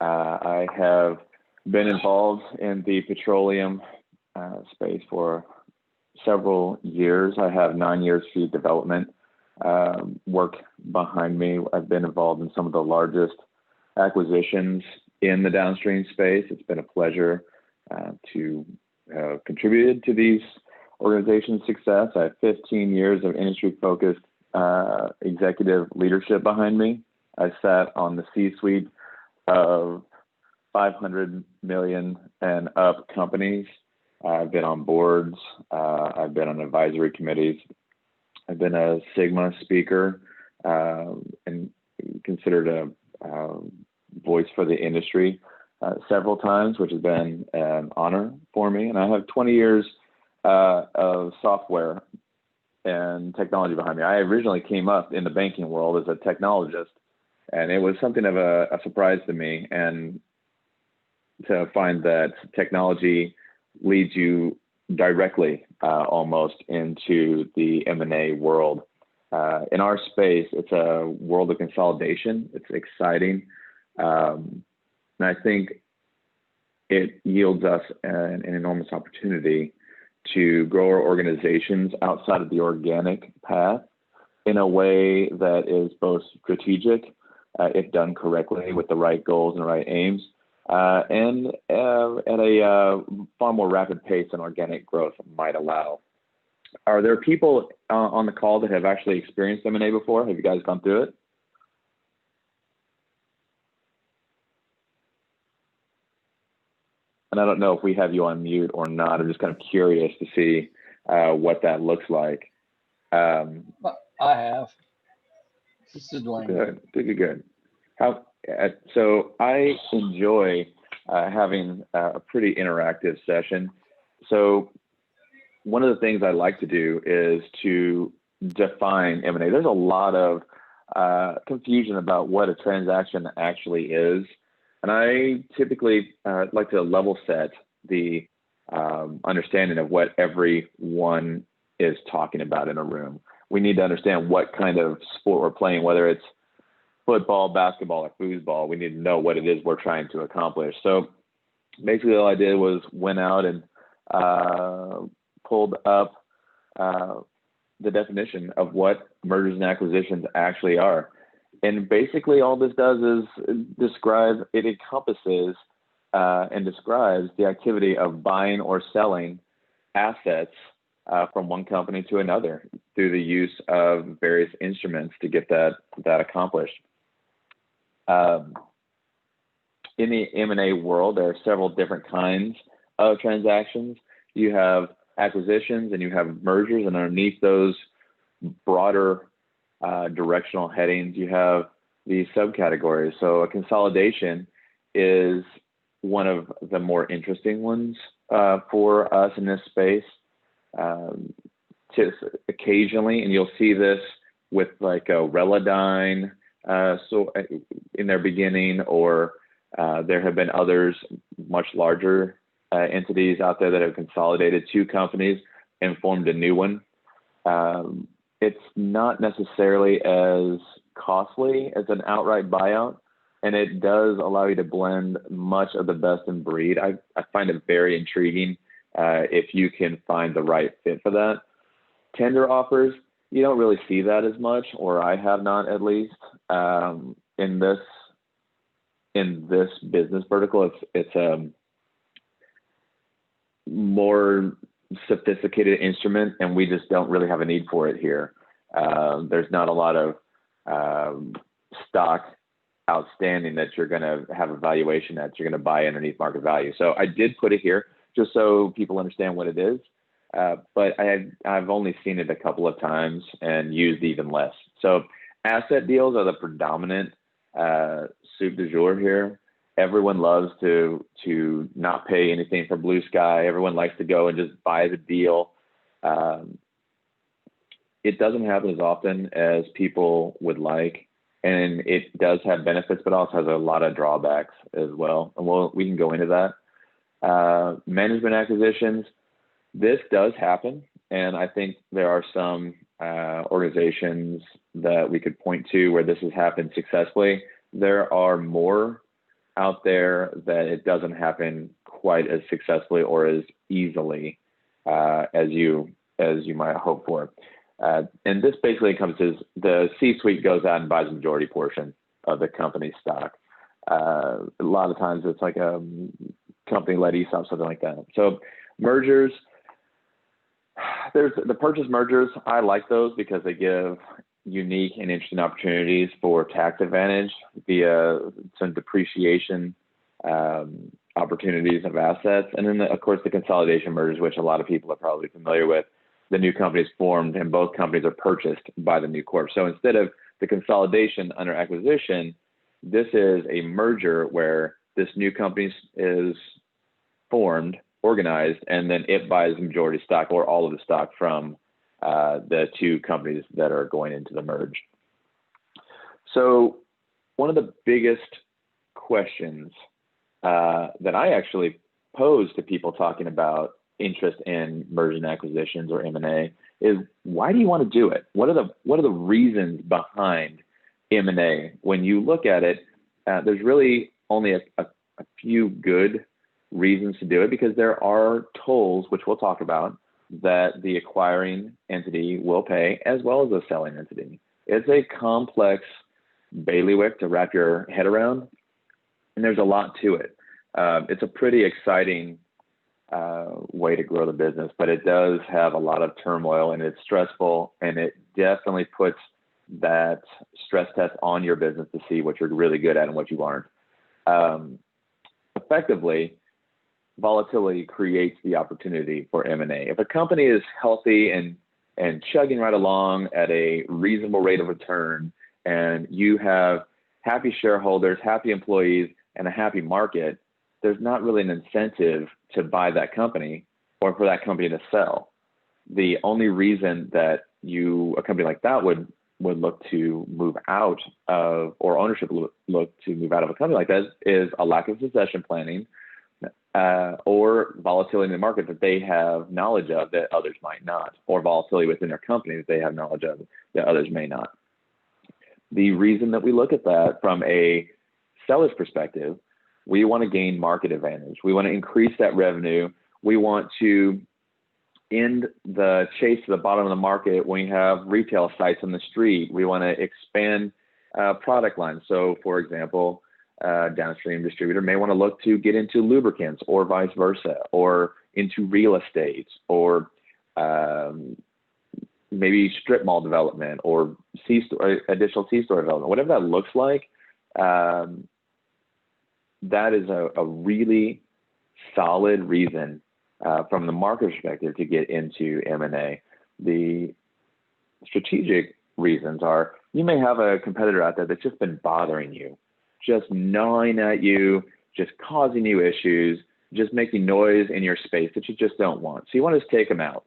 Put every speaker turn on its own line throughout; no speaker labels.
I have been involved in the petroleum space for several years. I have 9 years feed development work behind me. I've been involved in some of the largest acquisitions in the downstream space. It's been a pleasure to contribute to these organizations' success. I have 15 years of industry-focused executive leadership behind me. I sat on the C-suite of 500 million and up companies. I've been on boards. I've been on advisory committees. I've been a Sigma speaker and considered a voice for the industry several times, which has been an honor for me. And I have 20 years of software and technology behind me. I originally came up in the banking world as a technologist, and it was something of a surprise to me, and to find that technology leads you directly almost into the M&A world. In our space, it's a world of consolidation. It's exciting. And I think it yields us an enormous opportunity to grow our organizations outside of the organic path in a way that is both strategic, if done correctly with the right goals and the right aims, and at a far more rapid pace than organic growth might allow. Are there people on the call that have actually experienced M&A before? Have you guys gone through it? And I don't know if we have you on mute or not. I'm just kind of curious to see what that looks like.
I have. This is Dwayne.
Good. So I enjoy having a pretty interactive session. So one of the things I like to do is to define M&A. There's a lot of confusion about what a transaction actually is. And I typically like to level set the understanding of what everyone is talking about in a room. We need to understand what kind of sport we're playing, whether it's football, basketball, or foosball. We need to know what it is we're trying to accomplish. So basically all I did was went out and pulled up the definition of what mergers and acquisitions actually are. And basically all this does is it encompasses and describes the activity of buying or selling assets from one company to another through the use of various instruments to get that accomplished. In the M&A world, there are several different kinds of transactions. You have acquisitions and you have mergers, and underneath those broader directional headings, you have these subcategories. So a consolidation is one of the more interesting ones for us in this space. Occasionally, and you'll see this with like a Relodyne so in their beginning, or there have been others, much larger entities out there that have consolidated two companies and formed a new one. It's not necessarily as costly as an outright buyout, and it does allow you to blend much of the best in breed. I find it very intriguing if you can find the right fit for that. Tender offers, you don't really see that as much, or I have not, at least in this business vertical. It's a more sophisticated instrument, and we just don't really have a need for it here. There's not a lot of stock outstanding that you're going to have a valuation that you're going to buy underneath market value. So I did put it here just so people understand what it is. But I've only seen it a couple of times and used even less. So asset deals are the predominant soup du jour here. Everyone loves to not pay anything for blue sky. Everyone likes to go and just buy the deal. It doesn't happen as often as people would like, and it does have benefits, but also has a lot of drawbacks as well. And we can go into that. Management acquisitions, this does happen, and I think there are some organizations that we could point to where this has happened successfully. There are more out there that it doesn't happen quite as successfully or as easily as you might hope for. And this basically encompasses the C-suite goes out and buys a majority portion of the company's stock. A lot of times it's like a company-led ESOP, something like that. So mergers, there's the purchase mergers. I like those because they give unique and interesting opportunities for tax advantage via some depreciation opportunities of assets. And then, of course, the consolidation mergers, which a lot of people are probably familiar with. The new companies formed and both companies are purchased by the new corp. So instead of the consolidation under acquisition, this is a merger where this new company is formed, organized, and then it buys majority stock or all of the stock from the two companies that are going into the merge. So one of the biggest questions that I actually pose to people talking about interest in mergers and acquisitions or M&A is, why do you want to do it? What are the reasons behind M&A? When you look at it, there's really only a few good reasons to do it, because there are tolls, which we'll talk about, that the acquiring entity will pay as well as the selling entity. It's a complex bailiwick to wrap your head around, and there's a lot to it. It's a pretty exciting way to grow the business, but it does have a lot of turmoil, and it's stressful, and it definitely puts that stress test on your business to see what you're really good at and what you aren't. Effectively, volatility creates the opportunity for M&A. If a company is healthy and chugging right along at a reasonable rate of return, and you have happy shareholders, happy employees, and a happy market, there's not really an incentive to buy that company or for that company to sell. The only reason that a company like that would look to move out of, or ownership look to move out of a company like that, is a lack of succession planning, or volatility in the market that they have knowledge of that others might not, or volatility within their company that they have knowledge of that others may not. The reason that we look at that from a seller's perspective, we want to gain market advantage. We want to increase that revenue. We want to end the chase to the bottom of the market when we have retail sites on the street. We want to expand product lines. So, for example, downstream distributor may want to look to get into lubricants, or vice versa, or into real estate, or maybe strip mall development, or additional C-store development, whatever that looks like. That is a really solid reason from the market perspective to get into M&A. The strategic reasons are, you may have a competitor out there that's just been bothering you, just gnawing at you, just causing you issues, just making noise in your space that you just don't want. So you want to just take them out.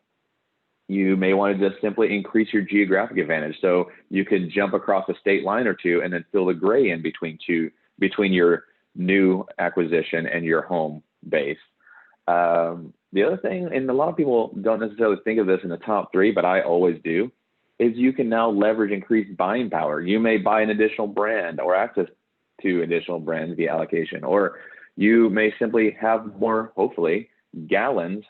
You may want to just simply increase your geographic advantage, so you can jump across a state line or two and then fill the gray in between your new acquisition and your home base. The other thing, and a lot of people don't necessarily think of this in the top three, but I always do, is you can now leverage increased buying power. You may buy an additional brand or access to additional brands via allocation, or you may simply have more, hopefully, gallons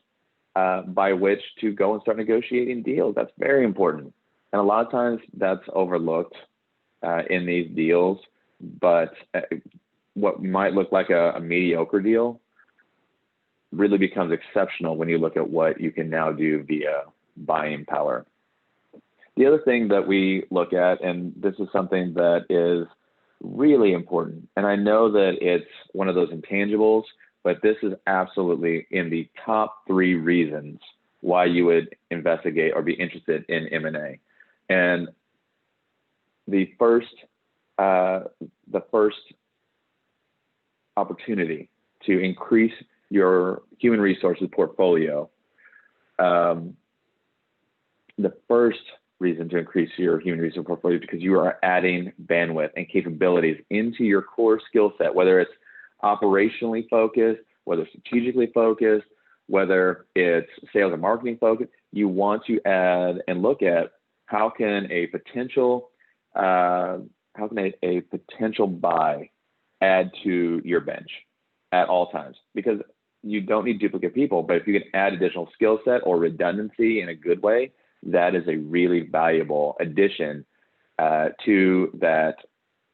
by which to go and start negotiating deals. That's very important. And a lot of times that's overlooked in these deals, but what might look like a mediocre deal really becomes exceptional when you look at what you can now do via buying power. The other thing that we look at, and this is something that is really important, and I know that it's one of those intangibles, but this is absolutely in the top three reasons why you would investigate or be interested in M&A. And the first opportunity to increase your human resources portfolio, the first reason to increase your human resource portfolio is because you are adding bandwidth and capabilities into your core skill set, whether it's operationally focused, whether strategically focused, whether it's sales and marketing focused. You want to add and look at how can a potential buy add to your bench at all times, because you don't need duplicate people, but if you can add additional skill set or redundancy in a good way, that is a really valuable addition to that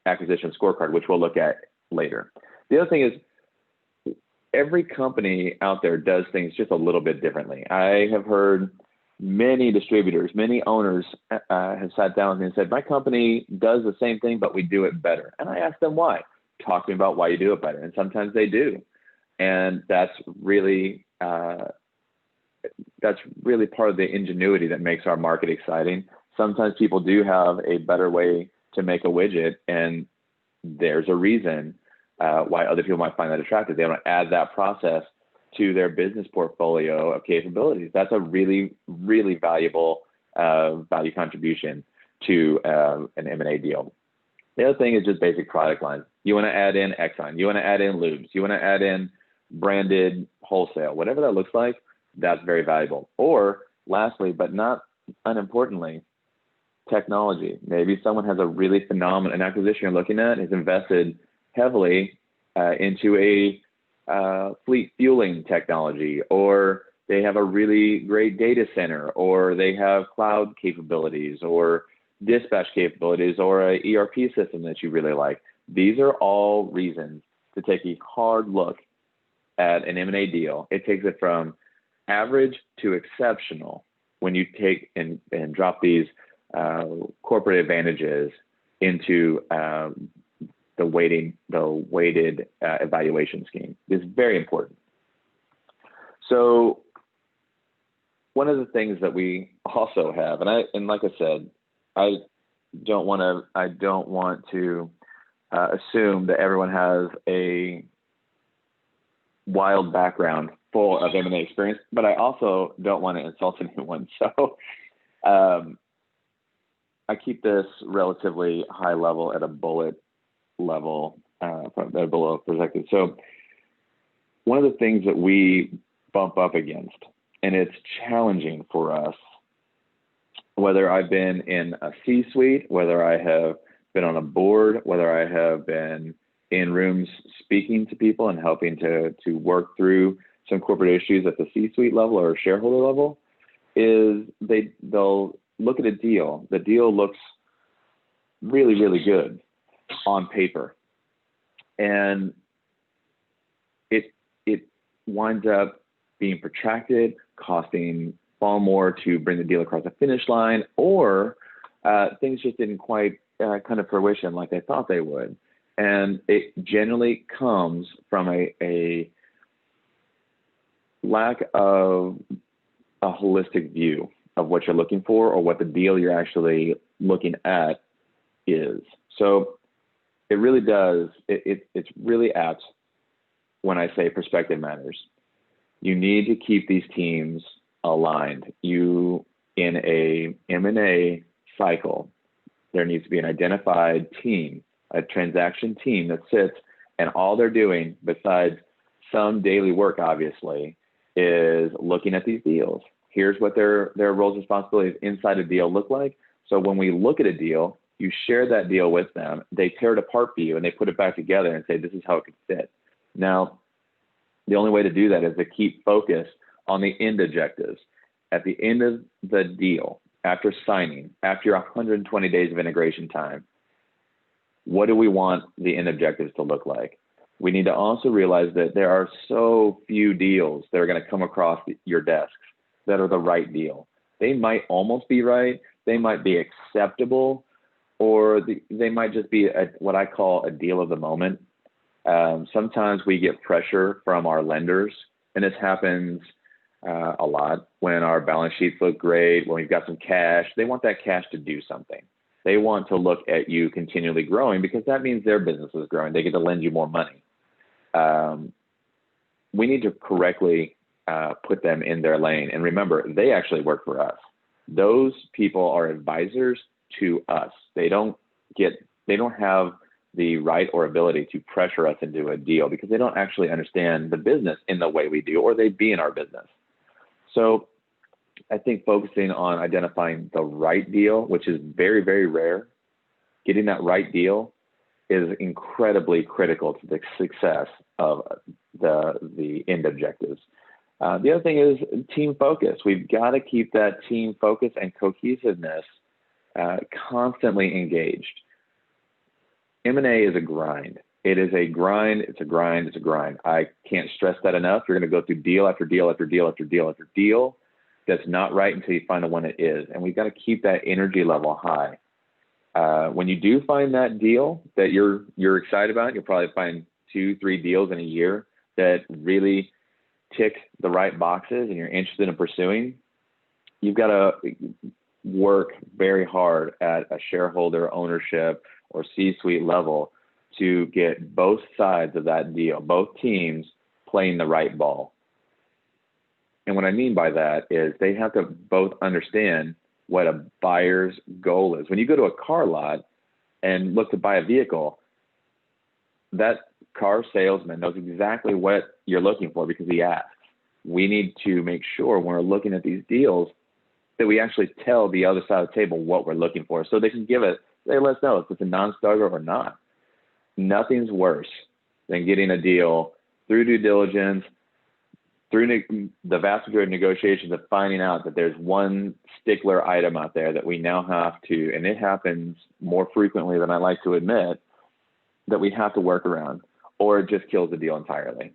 acquisition scorecard, which we'll look at later. The other thing is, every company out there does things just a little bit differently. I have heard many distributors, many owners have sat down with me and said, my company does the same thing, but we do it better. And I ask them why. Talk to me about why you do it better. And sometimes they do. And that's really part of the ingenuity that makes our market exciting. Sometimes people do have a better way to make a widget, and there's a reason why other people might find that attractive. They want to add that process to their business portfolio of capabilities. That's a really, really valuable value contribution to an M&A deal. The other thing is just basic product lines. You want to add in Exxon, you want to add in lubes, you want to add in branded wholesale, whatever that looks like, that's very valuable. Or lastly, but not unimportantly, technology. Maybe someone has a really phenomenal, an acquisition you're looking at has invested heavily into a fleet fueling technology, or they have a really great data center, or they have cloud capabilities or dispatch capabilities, or a ERP system that you really like. These are all reasons to take a hard look at an M&A deal. It takes it from average to exceptional when you take and drop these corporate advantages into the weighted evaluation scheme. Is very important. So one of the things that we also have, and like I said, I don't want to assume that everyone has a wild background full of M&A experience, but I also don't want to insult anyone. So I keep this relatively high level at a bullet level, from a bullet perspective. So one of the things that we bump up against, and it's challenging for us, whether I've been in a C-suite, whether I have been on a board, whether I have been in rooms speaking to people and helping to work through some corporate issues at the C-suite level or shareholder level, is they'll look at a deal. The deal looks really, really good on paper, and it winds up being protracted, costing far more to bring the deal across the finish line, or things just didn't quite come to fruition like they thought they would. And it generally comes from a lack of a holistic view of what you're looking for or what the deal you're actually looking at is. So it really does, it's really apt when I say perspective matters. You need to keep these teams aligned. In a M&A cycle, there needs to be an identified team, a transaction team that sits, and all they're doing, besides some daily work, obviously, is looking at these deals. Here's what their roles and responsibilities inside a deal look like. So when we look at a deal, you share that deal with them, they tear it apart for you, and they put it back together and say, this is how it could fit. Now, the only way to do that is to keep focus on the end objectives. At the end of the deal, after signing, after 120 days of integration time, what do we want the end objectives to look like? We need to also realize that there are so few deals that are going to come across your desks that are the right deal. They might almost be right, they might be acceptable, or they might just be what I call a deal of the moment. Sometimes we get pressure from our lenders, and this happens a lot when our balance sheets look great, when we've got some cash. They want that cash to do something. They want to look at you continually growing because that means their business is growing. They get to lend you more money. We need to correctly put them in their lane. And remember, they actually work for us. Those people are advisors to us. They don't have the right or ability to pressure us into a deal because they don't actually understand the business in the way we do, or they'd be in our business. So I think focusing on identifying the right deal, which is very, very rare, getting that right deal is incredibly critical to the success of the end objectives. The other thing is team focus. We've got to keep that team focus and cohesiveness constantly engaged. M&A is a grind. It is a grind. It's a grind. It's a grind. I can't stress that enough. You're going to go through deal after deal after deal after deal after deal that's not right until you find the one that is. And we've got to keep that energy level high. When you do find that deal that you're excited about, you'll probably find 2-3 deals in a year that really tick the right boxes and you're interested in pursuing. You've got to work very hard at a shareholder ownership or C-suite level to get both sides of that deal, both teams playing the right ball. And what I mean by that is they have to both understand what a buyer's goal is. When you go to a car lot and look to buy a vehicle, that car salesman knows exactly what you're looking for because he asks. We need to make sure when we're looking at these deals that we actually tell the other side of the table what we're looking for so they can they let us know if it's a non-starter or not. Nothing's worse than getting a deal through due diligence, through the vast majority of negotiations, of finding out that there's one stickler item out there that we now have to, and it happens more frequently than I like to admit, that we have to work around, or it just kills the deal entirely.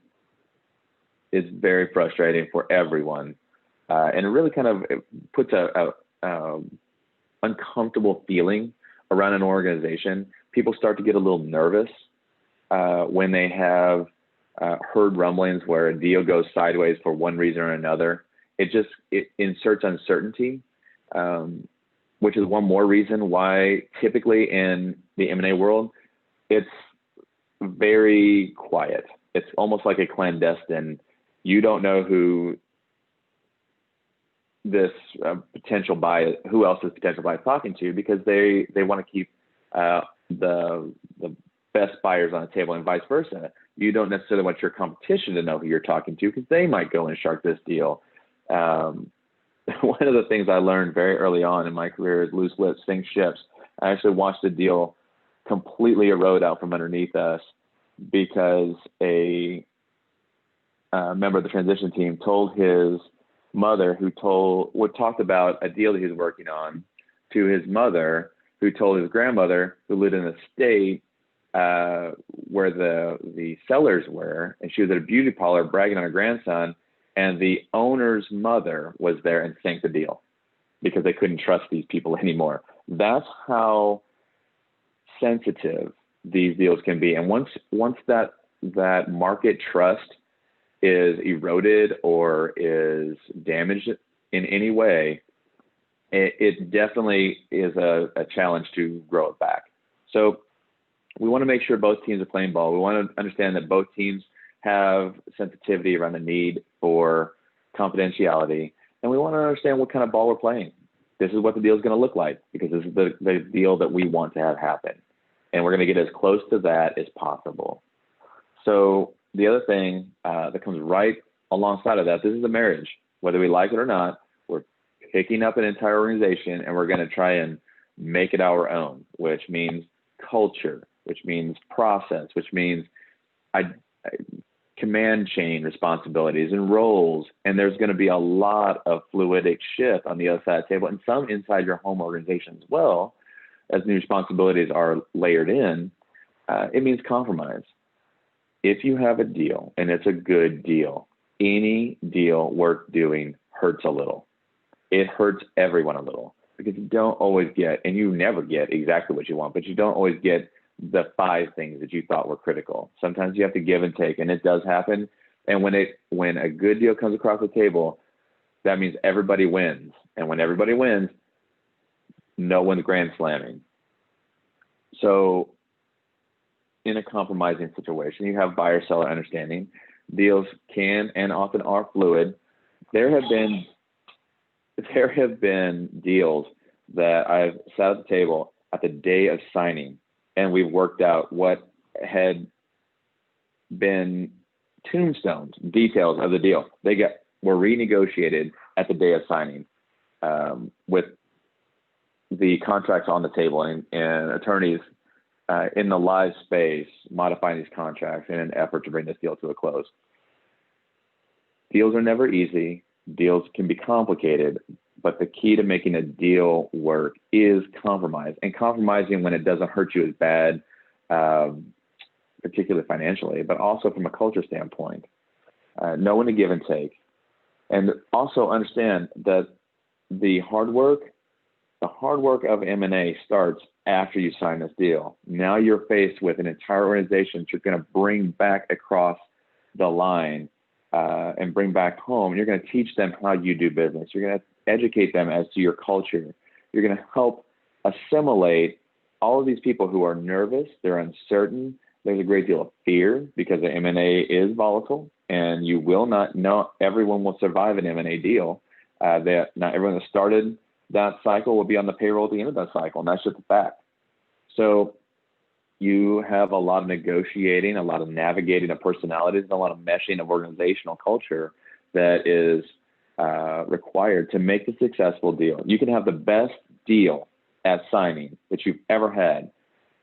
It's very frustrating for everyone. And it really kind of puts a uncomfortable feeling around an organization. People start to get a little nervous when they have heard rumblings where a deal goes sideways for one reason or another. It inserts uncertainty, which is one more reason why typically in the M&A world, it's very quiet. It's almost like a clandestine. You don't know who this potential buyer, who else this potential buyer is talking to, because they want to keep the best buyers on the table, and vice versa. You don't necessarily want your competition to know who you're talking to because they might go and shark this deal. One of the things I learned very early on in my career is loose lips sink ships. I actually watched the deal completely erode out from underneath us because a member of the transition team told his mother, who talked about a deal that he was working on, to his mother, who told his grandmother, who lived in a state where the sellers were, and she was at a beauty parlor bragging on her grandson, and the owner's mother was there and sank the deal because they couldn't trust these people anymore. That's how sensitive these deals can be. And once that market trust is eroded or is damaged in any way, it definitely is a challenge to grow it back. So we want to make sure both teams are playing ball. We want to understand that both teams have sensitivity around the need for confidentiality, and we want to understand what kind of ball we're playing. This is what the deal is going to look like because this is the deal that we want to have happen, and we're going to get as close to that as possible. So the other thing that comes right alongside of that, this is a marriage. Whether we like it or not, we're picking up an entire organization and we're going to try and make it our own, which means culture, which means process, which means command chain responsibilities and roles. And there's going to be a lot of fluidic shift on the other side of the table, and some inside your home organization as well, as new responsibilities are layered in. It means compromise. If you have a deal and it's a good deal, any deal worth doing hurts a little. It hurts everyone a little because you don't always get, and you never get exactly what you want, but you don't always get the 5 things that you thought were critical. Sometimes you have to give and take, and it does happen. And when a good deal comes across the table, that means everybody wins. And when everybody wins, no one's grand slamming. So in a compromising situation, you have buyer-seller understanding. Deals can and often are fluid. There have been deals that I've sat at the table at the day of signing, and we've worked out what had been tombstones, details of the deal. Were renegotiated at the day of signing, with the contracts on the table and attorneys in the live space, modifying these contracts in an effort to bring this deal to a close. Deals are never easy. Deals can be complicated, but the key to making a deal work is compromise, and compromising when it doesn't hurt you is bad, particularly financially, but also from a culture standpoint. Know when to give and take. And also understand that the hard work of M&A starts after you sign this deal. Now you're faced with an entire organization that you're going to bring back across the line and bring back home. You're going to teach them how you do business. You're going to educate them as to your culture. You're going to help assimilate all of these people who are nervous, they're uncertain. There's a great deal of fear because the M&A is volatile, and you will not know everyone will survive an M&A deal. That not everyone that started that cycle will be on the payroll at the end of that cycle, and that's just a fact. So you have a lot of negotiating, a lot of navigating of personalities, and a lot of meshing of organizational culture that is required to make a successful deal. You can have the best deal at signing that you've ever had,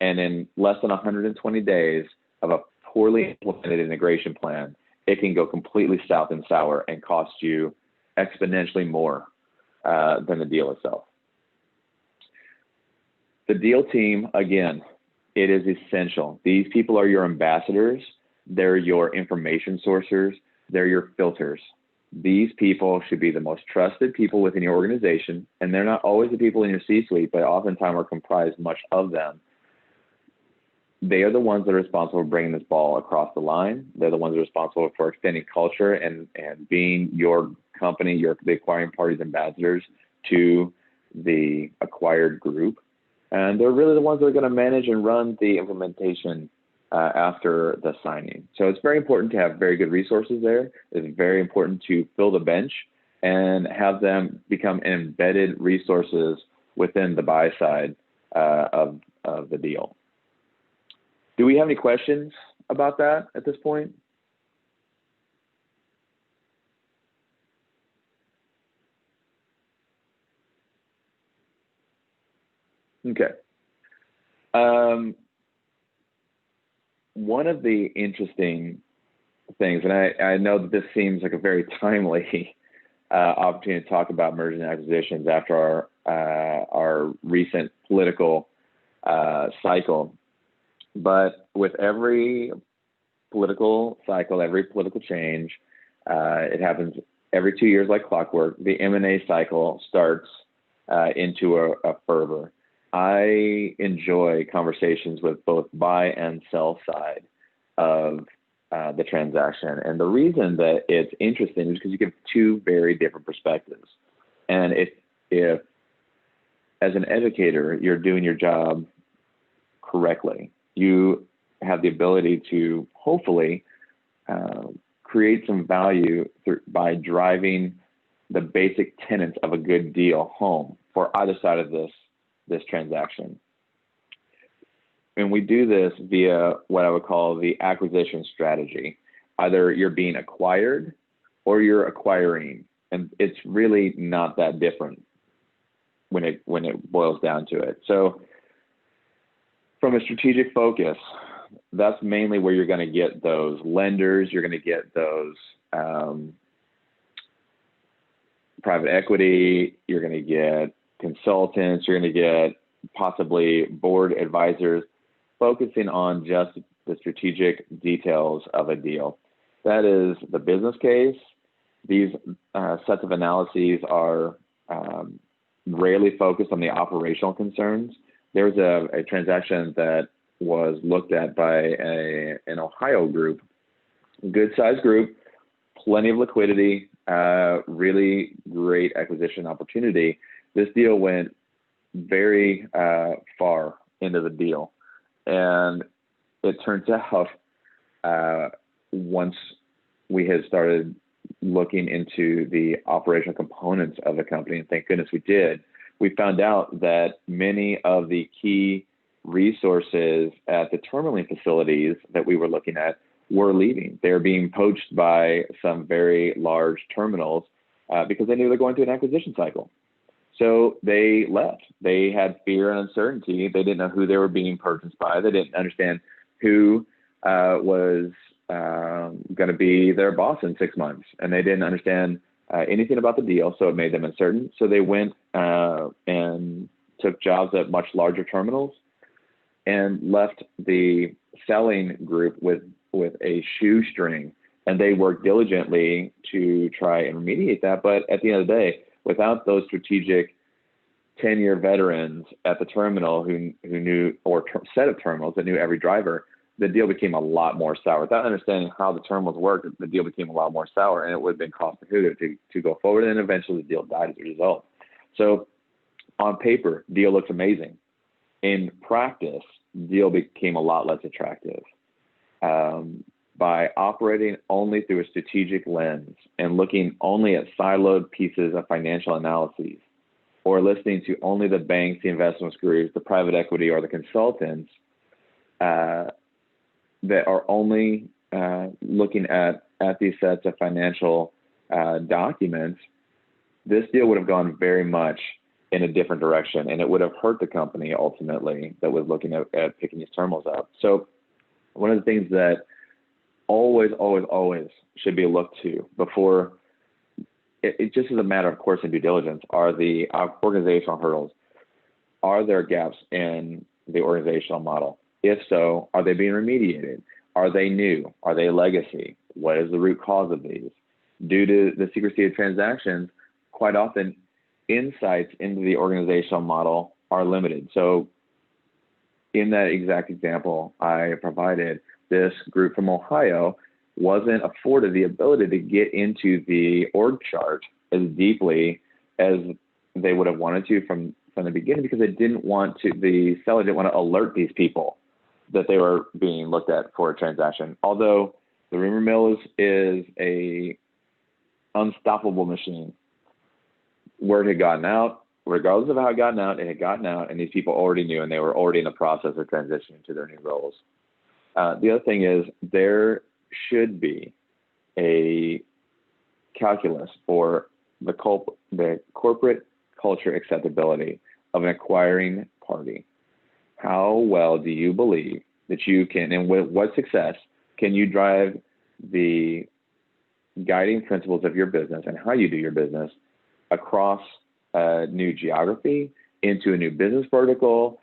and in less than 120 days of a poorly implemented integration plan, it can go completely south and sour and cost you exponentially more than the deal itself. The deal team, again, it is essential. These people are your ambassadors. They're your information sources. They're your filters. These people should be the most trusted people within your organization, and they're not always the people in your C-suite, but oftentimes are comprised much of them. They are the ones that are responsible for bringing this ball across the line. They're the ones that are responsible for extending culture and being your company, the acquiring party's ambassadors to the acquired group. And they're really the ones that are going to manage and run the implementation after the signing. So it's very important to have very good resources there. It's very important to fill the bench and have them become embedded resources within the buy side of the deal. Do we have any questions about that at this point? Okay. One of the interesting things, and I know that this seems like a very timely opportunity to talk about mergers and acquisitions after our recent political cycle, but with every political cycle, every political change, it happens every 2 years like clockwork. The M&A cycle starts into a fervor. I enjoy conversations with both buy and sell side of the transaction. And the reason that it's interesting is because you get two very different perspectives. And if as an educator, you're doing your job correctly, you have the ability to hopefully create some value by driving the basic tenets of a good deal home for either side of this transaction. And we do this via what I would call the acquisition strategy. Either you're being acquired or you're acquiring, and it's really not that different when it boils down to it. So from a strategic focus, that's mainly where you're going to get those lenders, you're going to get those private equity, you're going to get consultants, you're going to get possibly board advisors focusing on just the strategic details of a deal. That is the business case. These sets of analyses are rarely focused on the operational concerns. There was a transaction that was looked at by an Ohio group, good sized group, plenty of liquidity, really great acquisition opportunity. This deal went very far into the deal. And it turns out once we had started looking into the operational components of the company, and thank goodness we did, we found out that many of the key resources at the terminaling facilities that we were looking at were leaving. They were being poached by some very large terminals because they knew they're going through an acquisition cycle. So they left. They had fear and uncertainty. They didn't know who they were being purchased by. They didn't understand who was going to be their boss in 6 months. And they didn't understand anything about the deal. So it made them uncertain. So they went and took jobs at much larger terminals and left the selling group with a shoestring. And they worked diligently to try and remediate that. But at the end of the day, without those strategic 10-year veterans at the terminal who knew, or set of terminals that knew every driver, the deal became a lot more sour. Without understanding how the terminals worked, the deal became a lot more sour, and it would have been cost prohibitive to go forward. And eventually the deal died as a result. So on paper, deal looks amazing. In practice, deal became a lot less attractive. By operating only through a strategic lens and looking only at siloed pieces of financial analyses, or listening to only the banks, the investment groups, the private equity, or the consultants that are only looking at these sets of financial documents, this deal would have gone very much in a different direction, and it would have hurt the company ultimately that was looking at picking these terminals up. So one of the things that always should be looked to before it just is a matter of course in due diligence are the organizational hurdles. Are there gaps in the organizational model? If so, are they being remediated? Are they new? Are they legacy? What is the root cause of these? Due to the secrecy of transactions, quite often insights into the organizational model are limited. So in that exact example I provided, this group from Ohio wasn't afforded the ability to get into the org chart as deeply as they would have wanted to from the beginning, because they didn't want to, the seller didn't want to alert these people that they were being looked at for a transaction. Although the rumor mill is a unstoppable machine. Word had gotten out, regardless of how it gotten out, it had gotten out, and these people already knew, and they were already in the process of transitioning to their new roles. The other thing is there should be a calculus for the corporate culture acceptability of an acquiring party. How well do you believe that you can, and with what success can you drive the guiding principles of your business and how you do your business across a new geography, into a new business vertical,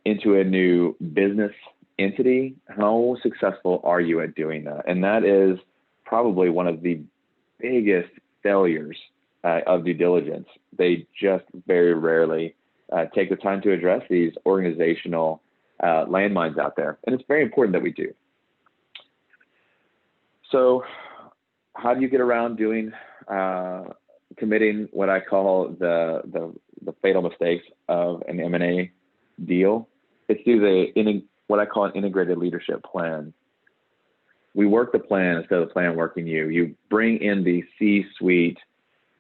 into a new business entity? How successful are you at doing that? And that is probably one of the biggest failures of due diligence. They just very rarely take the time to address these organizational landmines out there. And it's very important that we do. So how do you get around doing, committing what I call the fatal mistakes of an M&A deal? It's through what I call an integrated leadership plan. We work the plan instead of the plan working you. You bring in the C-suite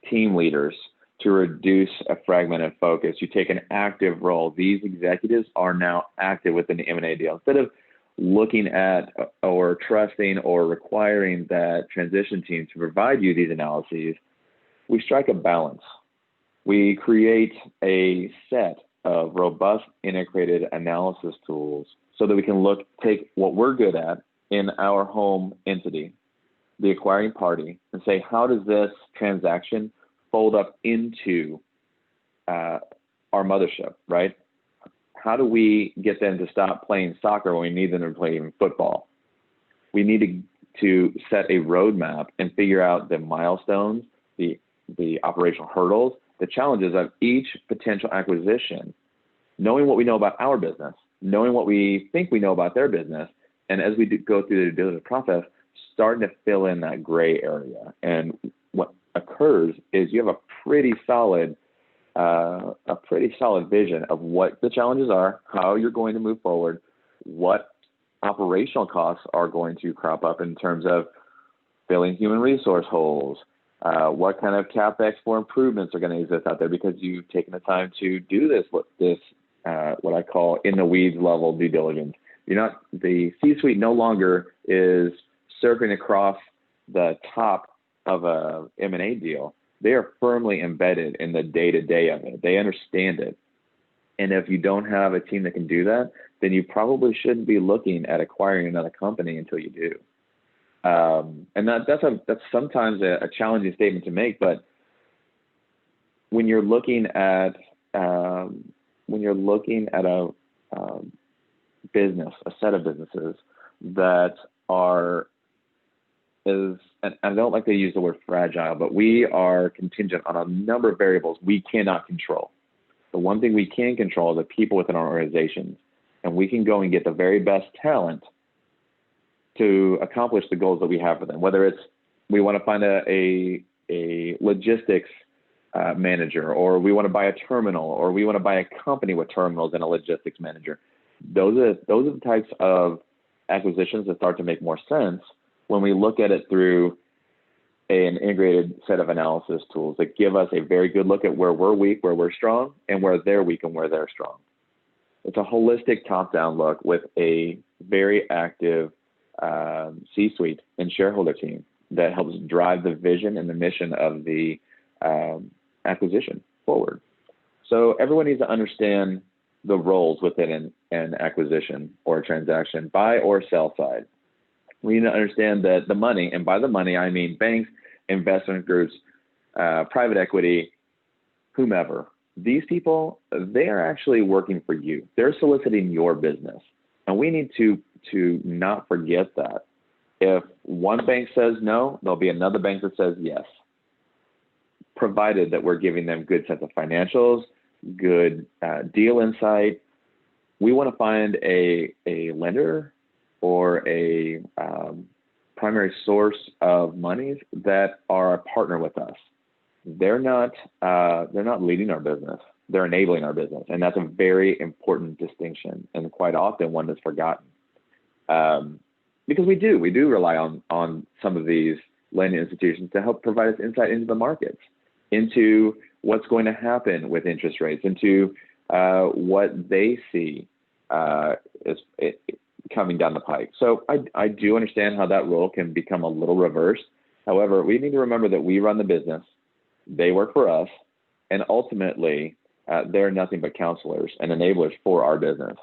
team leaders to reduce a fragmented focus. You take an active role. These executives are now active within the M&A deal. Instead of looking at or trusting or requiring that transition team to provide you these analyses, we strike a balance. We create a set of robust integrated analysis tools so that we can take what we're good at in our home entity, the acquiring party, and say, how does this transaction fold up into our mothership, right? How do we get them to stop playing soccer when we need them to play football? We need to set a roadmap and figure out the milestones, the operational hurdles, the challenges of each potential acquisition, knowing what we know about our business, knowing what we think we know about their business, and as we go through the due diligence process, starting to fill in that gray area. And what occurs is you have a pretty solid vision of what the challenges are, how you're going to move forward, what operational costs are going to crop up in terms of filling human resource holes, what kind of CapEx for improvements are going to exist out there because you've taken the time to do this what I call in the weeds level due diligence. The C-suite no longer is circling across the top of a M&A deal. they are firmly embedded in the day-to-day of it. They understand it. And if you don't have a team that can do that, then you probably shouldn't be looking at acquiring another company until you do. And that's sometimes a challenging statement to make, but when you're looking at a business, a set of businesses that and I don't like to use the word fragile, but we are contingent on a number of variables we cannot control. The one thing we can control is the people within our organizations, and we can go and get the very best talent to accomplish the goals that we have for them. Whether it's we want to find a logistics manager, or we want to buy a terminal, or we want to buy a company with terminals and a logistics manager. Those are the types of acquisitions that start to make more sense when we look at it through an integrated set of analysis tools that give us a very good look at where we're weak, where we're strong, and where they're weak and where they're strong. It's a holistic top-down look with a very active C-suite and shareholder team that helps drive the vision and the mission of the acquisition forward. So everyone needs to understand the roles within an acquisition or a transaction, buy or sell side. We need to understand that the money, and by the money, I mean banks, investment groups, private equity, whomever. These people, they are actually working for you. They're soliciting your business. And we need to not forget that. If one bank says no, there'll be another bank that says yes, provided that we're giving them good sense of financials, good deal insight. We want to find a lender or a primary source of monies that are a partner with us. They're not leading our business. They're enabling our business. And that's a very important distinction, and quite often one that's forgotten. Because we do rely on some of these lending institutions to help provide us insight into the markets, into what's going to happen with interest rates, into what they see coming down the pike. So I do understand how that role can become a little reversed. However, we need to remember that we run the business, they work for us, and ultimately they're nothing but counselors and enablers for our business.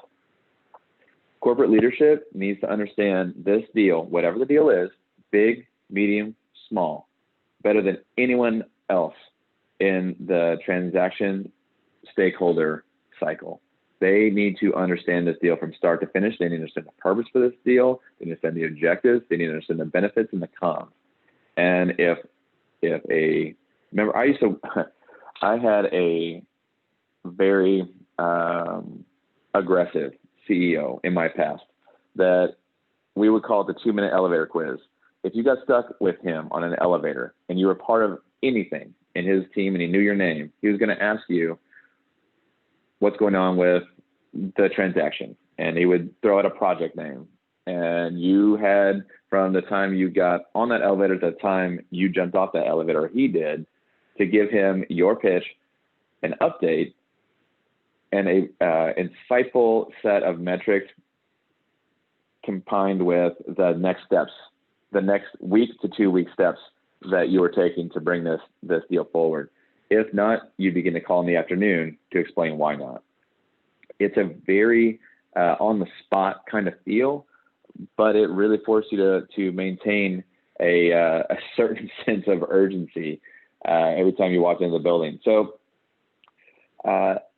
Corporate leadership needs to understand this deal, whatever the deal is, big, medium, small, better than anyone else in the transaction stakeholder cycle. They need to understand this deal from start to finish. They need to understand the purpose for this deal. They need to understand the objectives. They need to understand the benefits and the cons. And remember, I had a very aggressive CEO in my past that we would call it the 2-minute elevator quiz. If you got stuck with him on an elevator and you were part of anything in his team and he knew your name, he was going to ask you what's going on with the transaction. And he would throw out a project name. And you had, from the time you got on that elevator to the time you jumped off that elevator, or he did, to give him your pitch, an update, and a insightful set of metrics combined with the next steps, the next week to 2 week steps that you were taking to bring this deal forward. If not, you begin to call in the afternoon to explain why not. It's a very on the spot kind of feel, but it really forces you to maintain a certain sense of urgency every time you walk into the building. So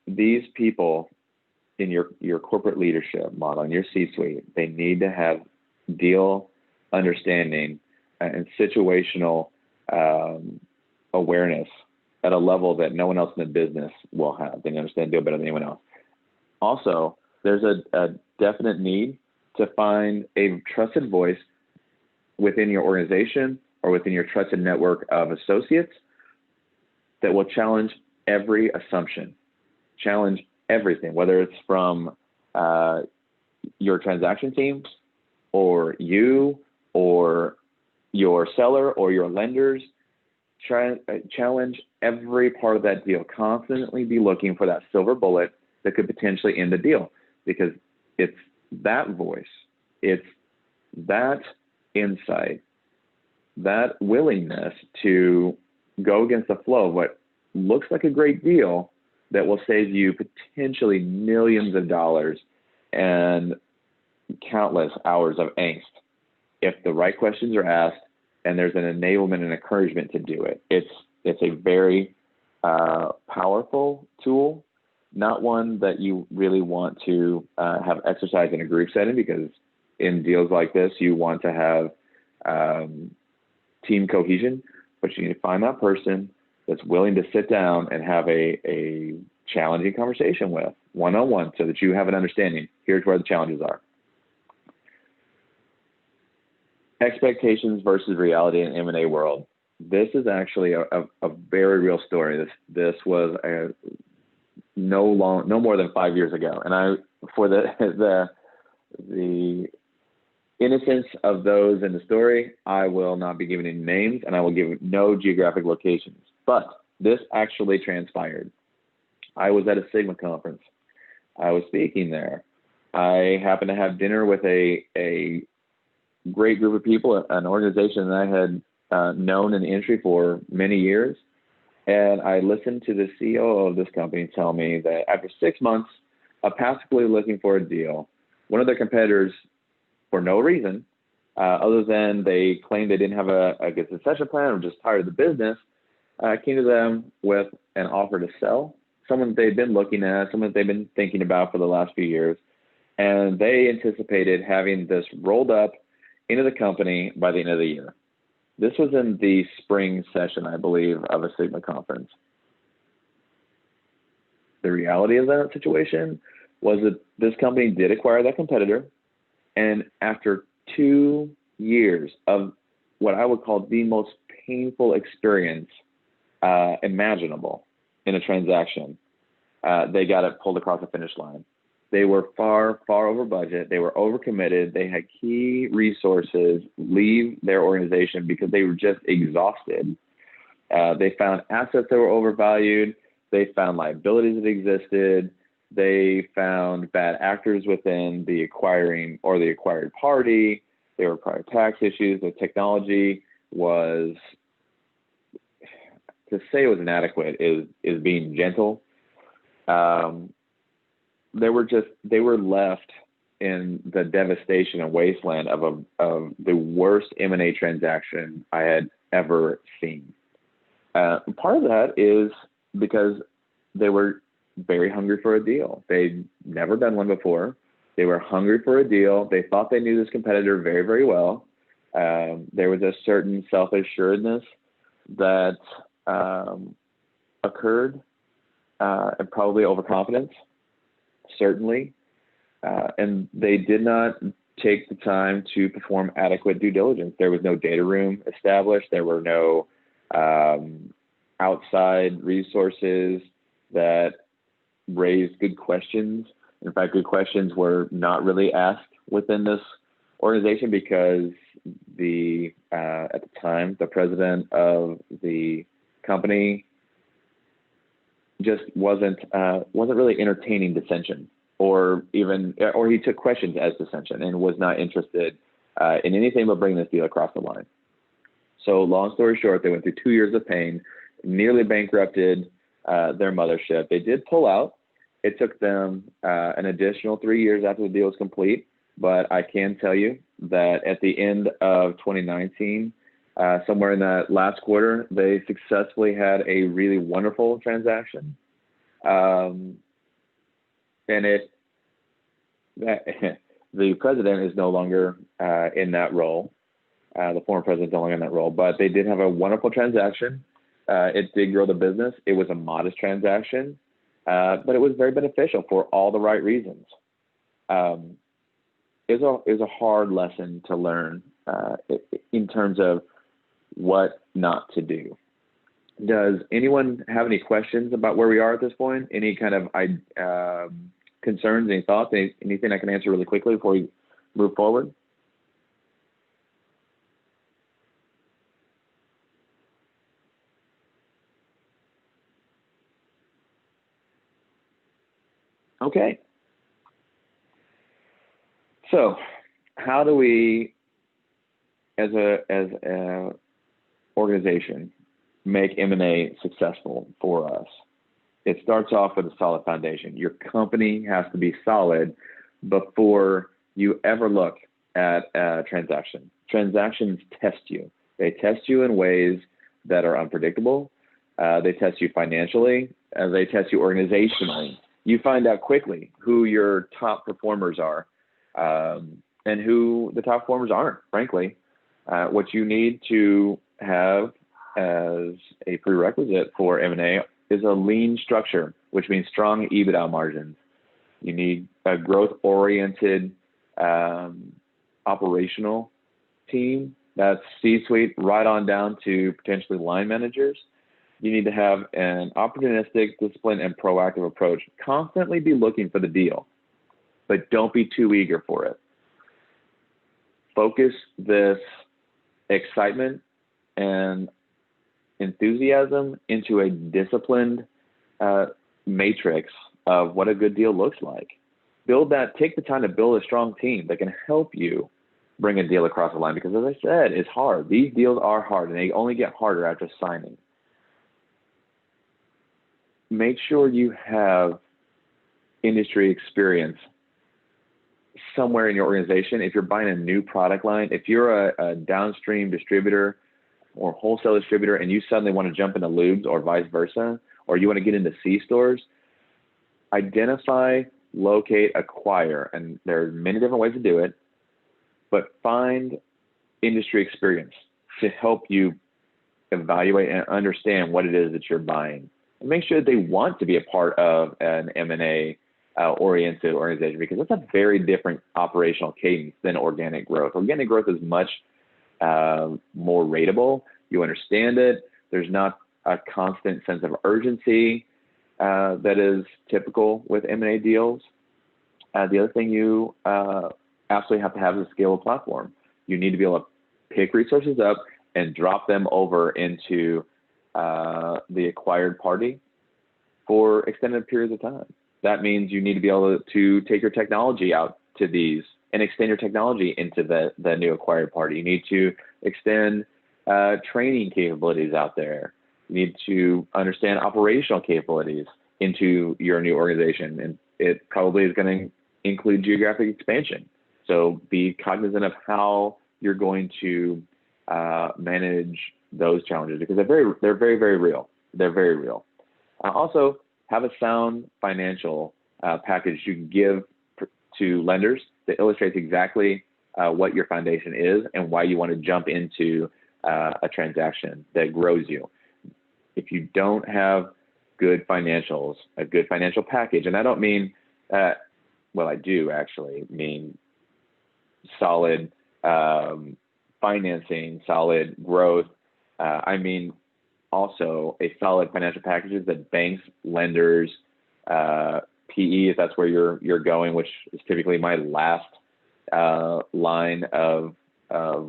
these people in your corporate leadership model, in your C-suite, they need to have deal understanding and situational awareness at a level that no one else in the business will have. They understand deal better than anyone else. Also, there's a definite need to find a trusted voice within your organization or within your trusted network of associates that will challenge every assumption, challenge everything, whether it's from your transaction teams or you or your seller or your lenders. Challenge every part of that deal. Constantly be looking for that silver bullet that could potentially end the deal, because it's that voice, it's that insight, that willingness to go against the flow of what looks like a great deal that will save you potentially millions of dollars and countless hours of angst if the right questions are asked and there's an enablement and encouragement to do it. It's a very powerful tool, not one that you really want to have exercise in a group setting, because in deals like this, you want to have team cohesion, but you need to find that person that's willing to sit down and have a challenging conversation with one-on-one, so that you have an understanding. Here's where the challenges are. Expectations versus reality in M&A world. This is actually a very real story. This was no more than 5 years ago, and for the innocence of those in the story, I will not be giving any names, and I will give no geographic locations. But this actually transpired. I was at a Sigma conference. I was speaking there. I happened to have dinner with a great group of people, an organization that I had known in the industry for many years. And I listened to the CEO of this company tell me that after 6 months of passively looking for a deal, one of their competitors, for no reason, other than they claimed they didn't have a good succession plan or just tired of the business, came to them with an offer to sell, someone that they've been looking at, someone that they've been thinking about for the last few years. And they anticipated having this rolled up into the company by the end of the year. This was in the spring session, I believe, of a Sigma conference. The reality of that situation was that this company did acquire that competitor. And after 2 years of what I would call the most painful experience imaginable in a transaction, they got it pulled across the finish line. They were far, far over budget. They were overcommitted. They had key resources leave their organization because they were just exhausted. They found assets that were overvalued. They found liabilities that existed. They found bad actors within the acquiring or the acquired party. There were prior tax issues. The technology was, to say it was inadequate is being gentle. They were left in the devastation and wasteland of the worst M&A transaction I had ever seen. Part of that is because they were very hungry for a deal. They'd never done one before. They were hungry for a deal. They thought they knew this competitor very, very well. There was a certain self-assuredness that occurred, and probably overconfidence, certainly. And they did not take the time to perform adequate due diligence. There was no data room established. There were no outside resources that raised good questions. In fact, good questions were not really asked within this organization because at the time, the president of the company just wasn't really entertaining dissension, or he took questions as dissension and was not interested in anything but bringing this deal across the line. So long story short, they went through 2 years of pain, nearly bankrupted their mothership. They did pull out. It took them an additional 3 years after the deal was complete, but I can tell you that at the end of 2019, somewhere in that last quarter, they successfully had a really wonderful transaction. And the president is no longer in that role. The former president is no longer in that role, but they did have a wonderful transaction. It did grow the business. It was a modest transaction, but it was very beneficial for all the right reasons. It was a hard lesson to learn in terms of what not to do. Does anyone have any questions about where we are at this point? Any kind of concerns, any thoughts, anything I can answer really quickly before we move forward? Okay. So how do we, as a organization, make M&A successful for us? It starts off with a solid foundation. Your company has to be solid before you ever look at a transaction. Transactions test you. They test you in ways that are unpredictable. They test you financially. They test you organizationally. You find out quickly who your top performers are and who the top performers aren't, frankly. What you need to have as a prerequisite for M&A is a lean structure, which means strong EBITDA margins. You need a growth-oriented operational team that's C-suite right on down to potentially line managers. You need to have an opportunistic, disciplined, and proactive approach. Constantly be looking for the deal, but don't be too eager for it. Focus this excitement and enthusiasm into a disciplined matrix of what a good deal looks like. Take the time to build a strong team that can help you bring a deal across the line, because as I said, it's hard. These deals are hard, and they only get harder after signing. Make sure you have industry experience somewhere in your organization. If you're buying a new product line, if you're a downstream distributor or wholesale distributor and you suddenly want to jump into lubes or vice versa, or you want to get into C-stores, identify, locate, acquire, and there are many different ways to do it, but find industry experience to help you evaluate and understand what it is that you're buying. And make sure that they want to be a part of an M&A oriented organization, because that's a very different operational cadence than organic growth. Organic growth is much more ratable. You understand it. There's not a constant sense of urgency that is typical with M&A deals. The other thing you absolutely have to have is a scalable platform. You need to be able to pick resources up and drop them over into the acquired party for extended periods of time. That means you need to be able to take your technology out to these and extend your technology into the new acquired party. You need to extend training capabilities out there. You need to understand operational capabilities into your new organization. And it probably is going to include geographic expansion. So be cognizant of how you're going to manage those challenges, because they're very, very real. They're very real. Also, have a sound financial package you can give to lenders that illustrates exactly what your foundation is and why you want to jump into a transaction that grows you. If you don't have good financials, a good financial package, and I don't mean, well, I do actually mean solid financing, solid growth. I mean also a solid financial packages that banks, lenders, PE, if that's where you're going, which is typically my last line of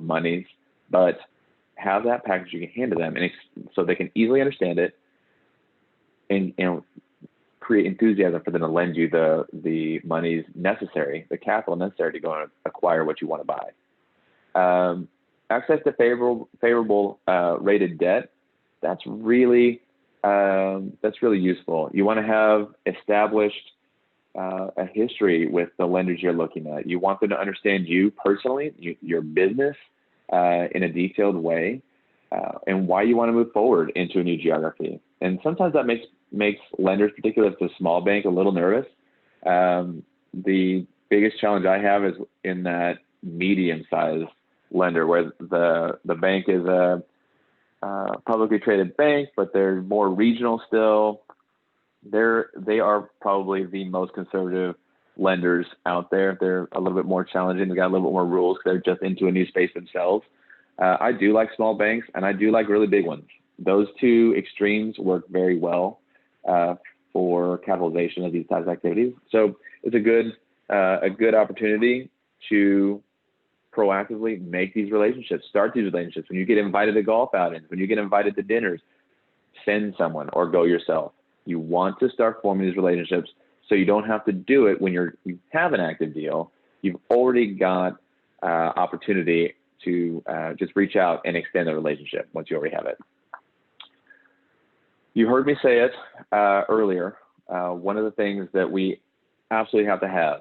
monies, but have that package you can hand to them, and so they can easily understand it, and create enthusiasm for them to lend you the monies necessary, the capital necessary to go and acquire what you want to buy. Access to favorable rated debt. That's really useful. You want to have established a history with the lenders you're looking at. You want them to understand you personally, your business in a detailed way, and why you want to move forward into a new geography. And sometimes that makes lenders, particularly if it's a small bank, a little nervous. The biggest challenge I have is in that medium-sized lender, where the bank is a publicly traded bank, but they're more regional still. They are probably the most conservative lenders out there. They're a little bit more challenging. They got a little bit more rules. They're just into a new space themselves. I do like small banks, and I do like really big ones. Those two extremes work very well for capitalization of these types of activities. So it's a good opportunity to proactively make these relationships, start these relationships. When you get invited to golf outings, when you get invited to dinners, send someone or go yourself. You want to start forming these relationships so you don't have to do it when you have an active deal. You've already got opportunity to just reach out and extend the relationship once you already have it. You heard me say it earlier. One of the things that we absolutely have to have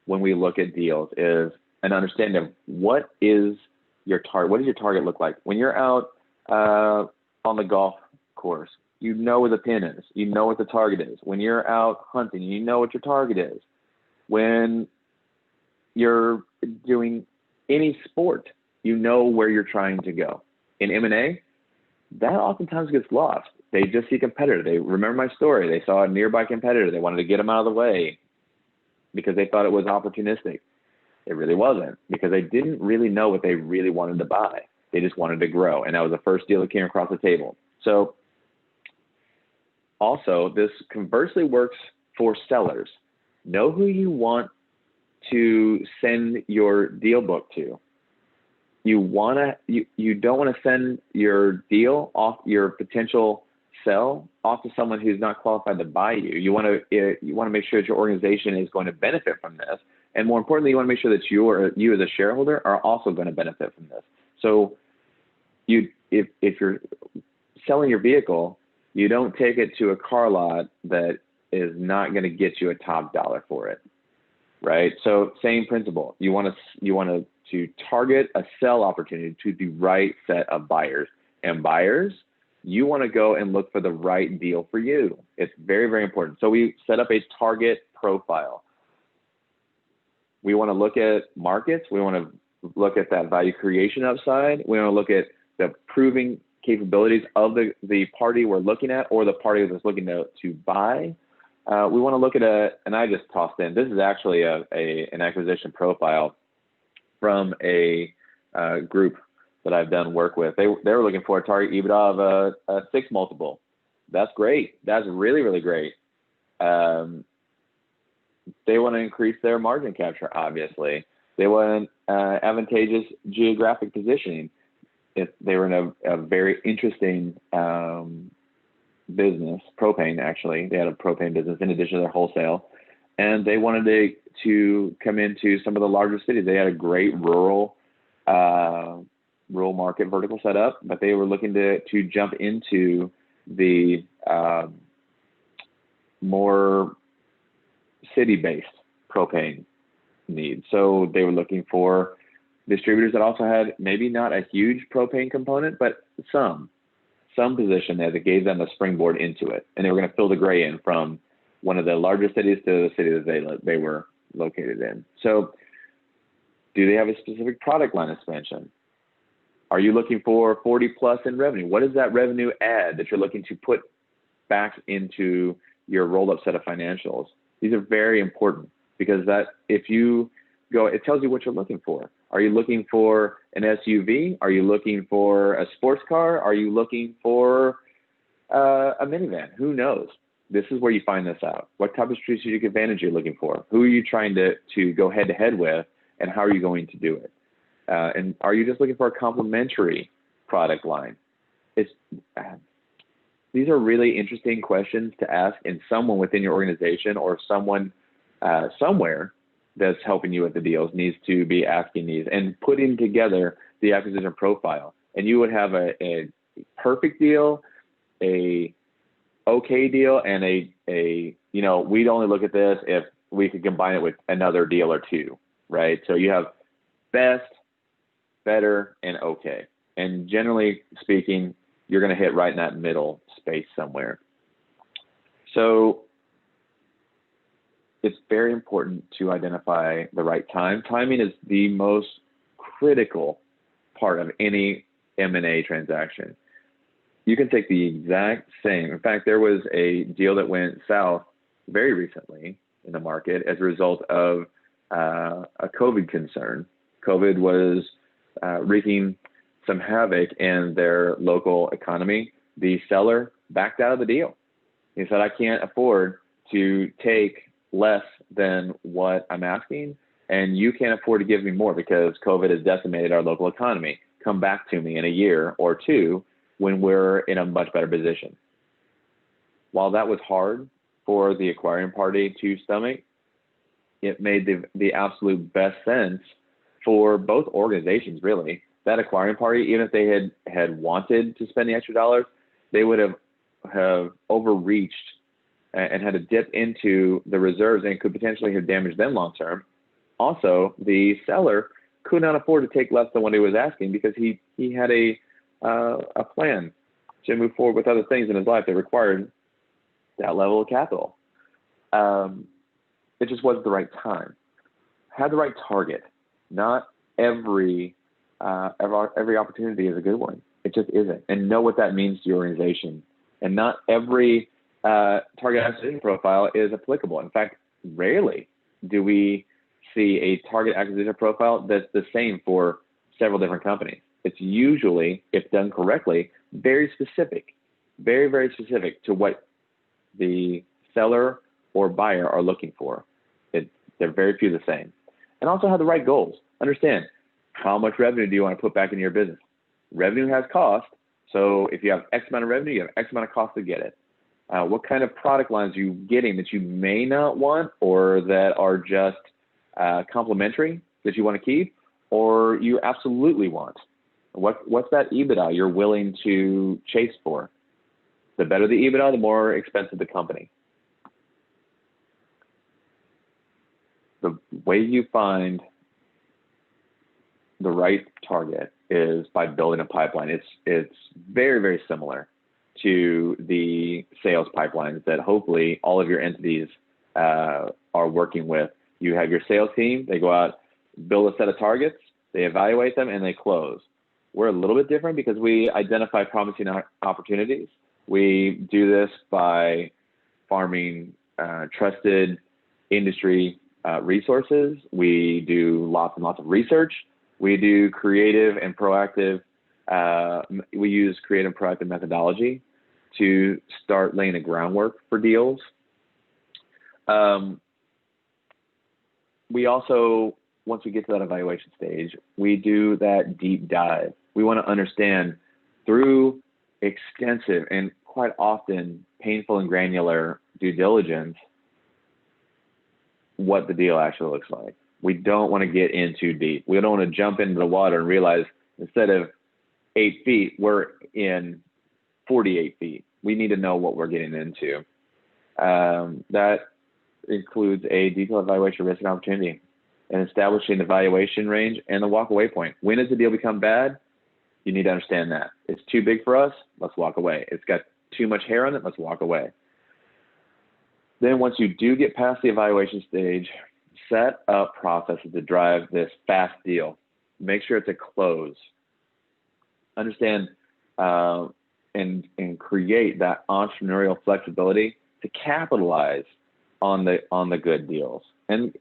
when we look at deals is an understanding of what is your target. What does your target look like? When you're out on the golf course, you know where the pin is. You know what the target is. When you're out hunting, you know what your target is. When you're doing any sport, you know where you're trying to go. In M&A, that oftentimes gets lost. They just see a competitor. They remember my story. They saw a nearby competitor. They wanted to get them out of the way because they thought it was opportunistic. It really wasn't, because they didn't really know what they really wanted to buy. They just wanted to grow. And that was the first deal that came across the table. So also, this conversely works for sellers. Know who you want to send your deal book to. You don't want to send your deal off, your potential sell off to someone who's not qualified to buy you. You want to make sure that your organization is going to benefit from this, and more importantly, you want to make sure that you as a shareholder are also going to benefit from this. So, if you're selling your vehicle, you don't take it to a car lot that is not going to get you a top dollar for it, right? So, same principle. You want to target a sell opportunity to the right set of buyers. And buyers, you want to go and look for the right deal for you. It's very, very important. So we set up a target profile. We want to look at markets. We want to look at that value creation upside. We want to look at the proving capabilities of the party we're looking at, or the party that's looking to buy. We want to look at and I just tossed in, this is actually an acquisition profile from a group that I've done work with. They were looking for a target EBITDA of a 6 multiple. That's great. That's really, really great. They want to increase their margin capture, obviously. They want advantageous geographic positioning. If they were in a very interesting business, propane actually. They had a propane business in addition to their wholesale. And they wanted to come into some of the larger cities. They had a great rural market vertical set up, but they were looking to jump into the more city-based propane needs. So they were looking for distributors that also had maybe not a huge propane component, but some position there that gave them a springboard into it. And they were going to fill the gray in from one of the largest cities to the city that they were located in. So do they have a specific product line expansion? Are you looking for 40 plus in revenue? What does that revenue add that you're looking to put back into your rolled up set of financials? These are very important, because that if you go, it tells you what you're looking for. Are you looking for an SUV? Are you looking for a sports car? Are you looking for a minivan? Who knows? This is where you find this out. What type of strategic advantage you're looking for? Who are you trying to go head to head with, and how are you going to do it? And are you just looking for a complementary product line? These are really interesting questions to ask, and someone within your organization or someone somewhere that's helping you with the deals needs to be asking these and putting together the acquisition profile. And you would have a perfect deal, a okay deal, and we'd only look at this if we could combine it with another deal or two, right? So you have best, better, and okay. And generally speaking, you're going to hit right in that middle space somewhere. So it's very important to identify the right time. Timing is the most critical part of any M&A transaction. You can take the exact same. In fact, there was a deal that went south very recently in the market as a result of a COVID concern. COVID was wreaking some havoc in their local economy. The seller backed out of the deal. He said, I can't afford to take less than what I'm asking, and you can't afford to give me more because COVID has decimated our local economy. Come back to me in a year or two when we're in a much better position. While that was hard for the acquiring party to stomach, it made the absolute best sense for both organizations, really. That acquiring party, even if they had wanted to spend the extra dollars, they would have have overreached and had to dip into the reserves and could potentially have damaged them long term. Also, the seller could not afford to take less than what he was asking because he had a plan to move forward with other things in his life that required that level of capital. It just wasn't the right time. Had the right target. Not every opportunity is a good one. It just isn't. And know what that means to your organization. And not every target acquisition profile is applicable. In fact, rarely do we see a target acquisition profile that's the same for several different companies. It's usually, if done correctly, very specific, very, very specific to what the seller or buyer are looking for. They're very few the same. And also have the right goals. Understand, how much revenue do you want to put back into your business? Revenue has cost. So if you have X amount of revenue, you have X amount of cost to get it. What kind of product lines are you getting that you may not want or that are just complementary that you want to keep or you absolutely want? What's that EBITDA you're willing to chase for? The better the EBITDA, the more expensive the company. The way you find the right target is by building a pipeline. It's very, very similar to the sales pipelines that hopefully all of your entities are working with. You have your sales team, they go out, build a set of targets, they evaluate them, and they close. We're a little bit different because we identify promising opportunities. We do this by farming trusted industry resources. We do lots and lots of research. We do creative and proactive, we use creative and proactive methodology to start laying the groundwork for deals. We also, once we get to that evaluation stage, we do that deep dive. We want to understand through extensive and quite often painful and granular due diligence what the deal actually looks like. We don't want to get in too deep. We don't want to jump into the water and realize instead of 8 feet, we're in 48 feet. We need to know what we're getting into. That includes a detailed evaluation of risk and opportunity and establishing the valuation range and the walk-away point. When does the deal become bad? You need to understand that. It's too big for us, let's walk away. It's got too much hair on it, let's walk away. Then once you do get past the evaluation stage, set up processes to drive this fast deal. Make sure it's a close. Understand and create that entrepreneurial flexibility to capitalize on the good deals. And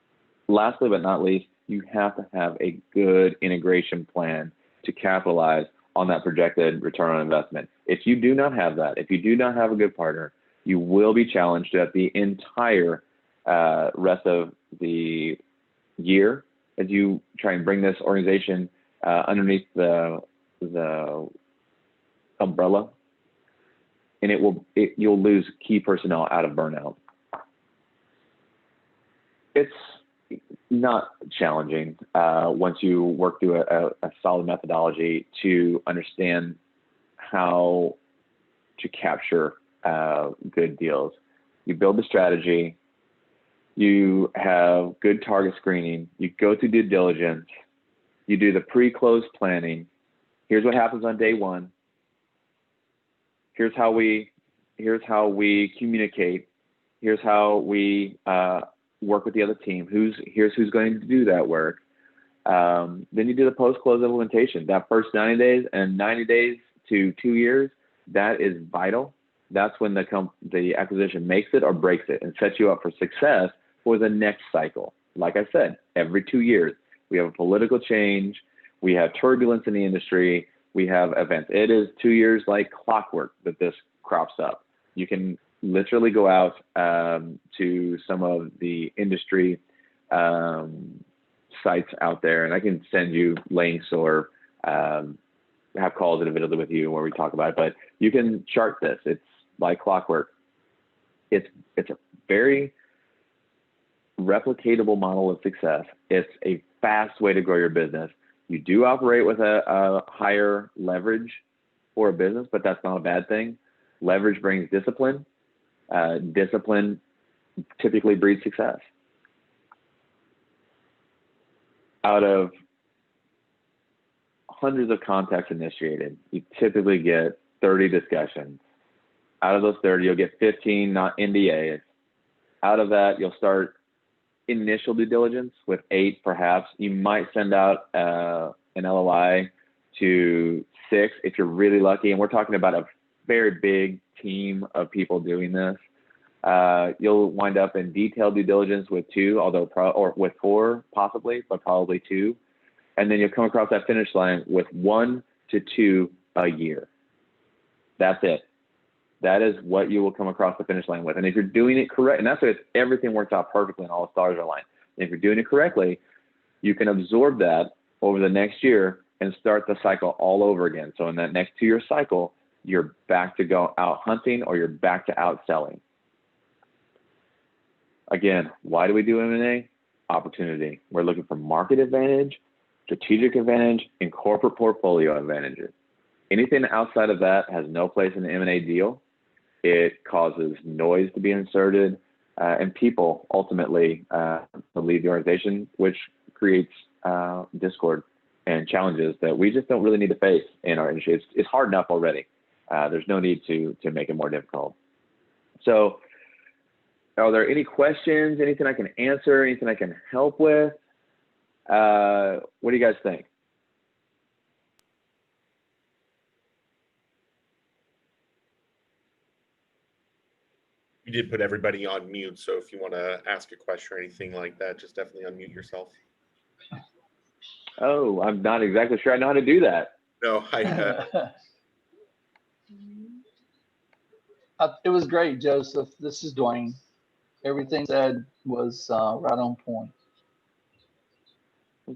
lastly but not least, you have to have a good integration plan to capitalize on that projected return on investment. If you do not have that, if you do not have a good partner, you will be challenged throughout the entire rest of the year as you try and bring this organization underneath the umbrella, and you'll lose key personnel out of burnout. It's not challenging once you work through a solid methodology to understand how to capture good deals. You build the strategy, you have good target screening, you go through due diligence, you do the pre-close planning. Here's what happens on day one. Here's how we communicate. Here's how we work with the other team. Here's who's going to do that work. Then you do the post-close implementation. That first 90 days and 90 days to 2 years, that is vital. That's when the acquisition makes it or breaks it and sets you up for success for the next cycle. Like I said, every 2 years, we have a political change. We have turbulence in the industry. We have events. It is 2 years like clockwork that this crops up. You can literally go out to some of the industry sites out there, and I can send you links or have calls individually with you where we talk about it. But you can chart this. It's like clockwork. It's a very replicatable model of success. It's a fast way to grow your business. You do operate with a higher leverage for a business, but that's not a bad thing. Leverage brings discipline. Discipline typically breeds success. Out of hundreds of contacts initiated, you typically get 30 discussions. Out of those 30, you'll get 15 not NDAs. Out of that, you'll start initial due diligence with 8 perhaps. You might send out an LOI to 6 if you're really lucky, and we're talking about a very big team of people doing this. You'll wind up in detailed due diligence with 2, or with 4 possibly, but probably 2. And then you'll come across that finish line with 1 to 2 a year. That's it. That is what you will come across the finish line with. And if you're doing it correct, and that's what everything works out perfectly and all the stars are aligned. And if you're doing it correctly, you can absorb that over the next year and start the cycle all over again. So in that next 2-year cycle, you're back to go out hunting, or you're back to out selling. Again, why do we do M&A? Opportunity. We're looking for market advantage, strategic advantage, and corporate portfolio advantages. Anything outside of that has no place in the M&A deal. It causes noise to be inserted, and people ultimately to leave the organization, which creates discord and challenges that we just don't really need to face in our industry. It's hard enough already. There's no need to make it more difficult. So, are there any questions, anything I can answer, anything I can help with? What do you guys think?
You did put everybody on mute, so if you want to ask a question or anything like that, just definitely unmute yourself.
Oh, I'm not exactly sure I know how to do that.
No,
It was great, Joseph. This is Dwayne. Everything said was right on point.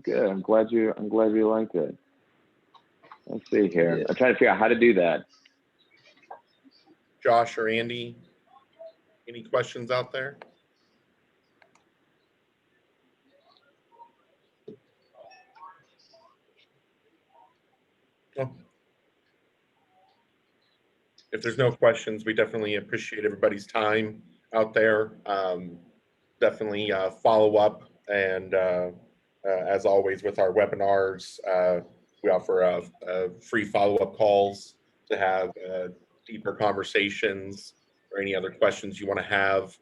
Good. I'm glad you liked it. Let's see here.
Yeah.
I'm trying to figure out how to do that.
Josh or Andy, any questions out there? Well, if there's no questions, we definitely appreciate everybody's time out there. Definitely follow up, and as always with our webinars, we offer free follow-up calls to have deeper conversations or any other questions you want to have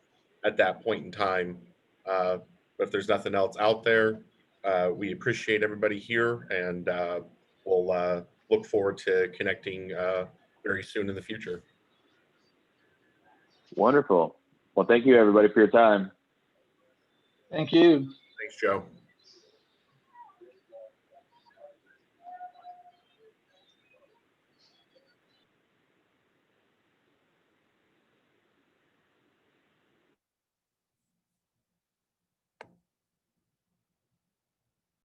at that point in time. But if there's nothing else out there, we appreciate everybody here, and we'll look forward to connecting very soon in the future.
Wonderful. Well, thank you everybody for your time.
Thank you.
Thanks, Joe.